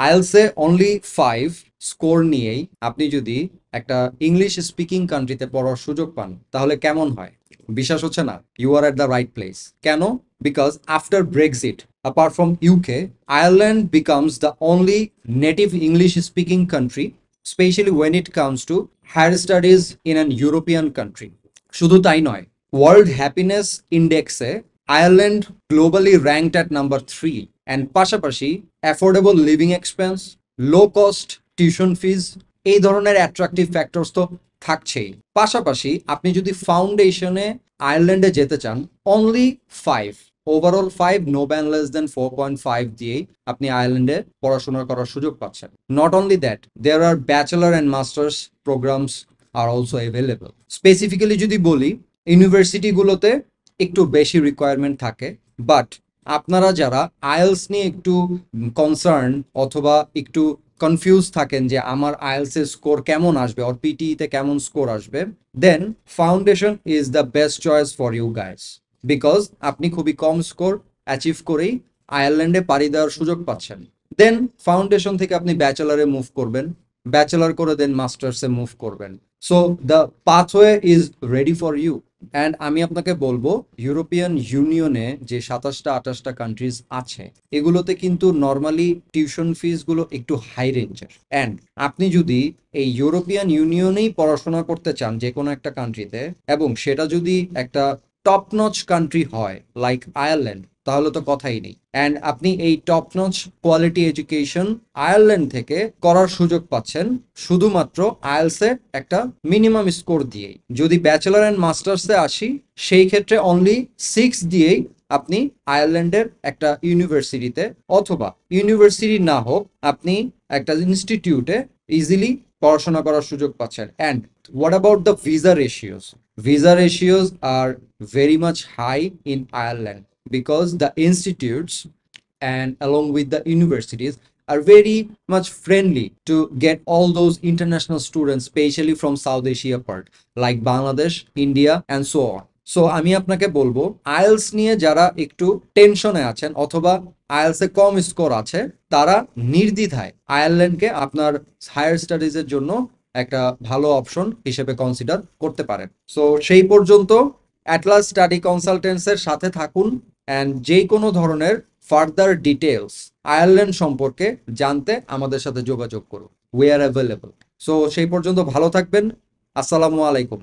আইএলসে only 5 score নিয়েই আপনি যদি একটা ইংলিশ স্পিকিং কান্ট্রিতে পড়ার সুযোগ পান তাহলে কেমন হয়? বিশ্বাস হচ্ছে না? You are at the right place. কেন? Because after Brexit, apart from UK, Ireland becomes the only native English speaking country, especially when it comes to higher studies in an European country. শুধু তাই নয়, world happiness ইন্ডেক্সে Ireland globally ranked at number 3, and পাশাপাশি affordable living expense, low cost tuition fees, এই ধরনের attractive factors তো থাকছেই। পাশাপাশি আপনি যদি ফাউন্ডেশনে আয়ারল্যান্ডে যেতে চান, only 5, overall 5, no band less than 4.5 দিয়েই আপনি আয়ারল্যান্ডে পড়াশোনা করার সুযোগ পাচ্ছেন। Not only that, there are bachelor and masters programs are also available. Specifically যদি বলি, ইউনিভার্সিটিগুলোতে একটু বেশি রিকোয়ারমেন্ট থাকে, বাট আপনারা যারা আইএলস নিয়ে একটু কনসার্ন অথবা একটু কনফিউজ থাকেন যে আমার আইএলস এর স্কোর কেমন আসবে আর পিটিইতে কেমন স্কোর আসবে, then foundation is the best choice for you guys, because আপনি খুবই কম স্কোর অ্যাচিভ করেই আয়ারল্যান্ডে পাড়ি দেওয়ার সুযোগ পাচ্ছেন। দেন ফাউন্ডেশন থেকে আপনি ব্যাচেলারে মুভ করবেন, ব্যাচেলার করে দেন মাস্টার্সে মুভ করবেন। So the pathway is ready for you. And আমি আপনাকে বলবো, ইউরোপিয়ান ইউনিয়নে যে 27টা-28টা কান্ট্রিজ আছে, এগুলোতে কিন্তু নর্মালি টিউশন ফিসগুলো একটু হাই রেঞ্জের। অ্যান্ড আপনি যদি এই ইউরোপিয়ান ইউনিয়নেই পড়াশোনা করতে চান যে কোনো একটা কান্ট্রিতে, এবং সেটা যদি একটা টপ নচ কান্ট্রি হয় লাইক আয়ারল্যান্ড, তাহলে তো কথাই নেই। অ্যান্ড আপনি এই top notch quality education Ireland থেকে করার সুযোগ পাচ্ছেন শুধুমাত্র আইএলসে একটা মিনিমাম স্কোর দিয়েই। যদি ব্যাচেলার অ্যান্ড মাস্টার্সে আসি, সেই ক্ষেত্রে অনলি 6 দিয়েই আপনি আয়ারল্যান্ডের একটা ইউনিভার্সিটিতে, অথবা ইউনিভার্সিটি না হোক আপনি একটা ইনস্টিটিউটে ইজিলি পড়াশোনা করার সুযোগ পাচ্ছেন। And what about the visa ratios? Visa ratios are very much high in Ireland because the institutes and along with the universities are very much friendly to get all those international students, especially from South Asia part like Bangladesh, India and so on. So আমি আপনাকে বলবো, IELTS নিয়ে যারা একটু টেনশনে আছেন অথবা IELTS এ কম score আছে, তারা নির্দ্বিধায় আয়ারল্যান্ডকে আপনার হায়ার স্টাডিজের জন্য একটা ভালো অপশন হিসেবে কনসিডার করতে পারেন। সো সেই পর্যন্ত অ্যাটলাস স্টাডি কনসালটেন্টসের সাথে থাকুন, অ্যান্ড যে কোনো ধরনের ফার্দার ডিটেলস আয়ারল্যান্ড সম্পর্কে জানতে আমাদের সাথে যোগাযোগ করুন। We are available. সো সেই পর্যন্ত ভালো থাকবেন। আসসালামু আলাইকুম।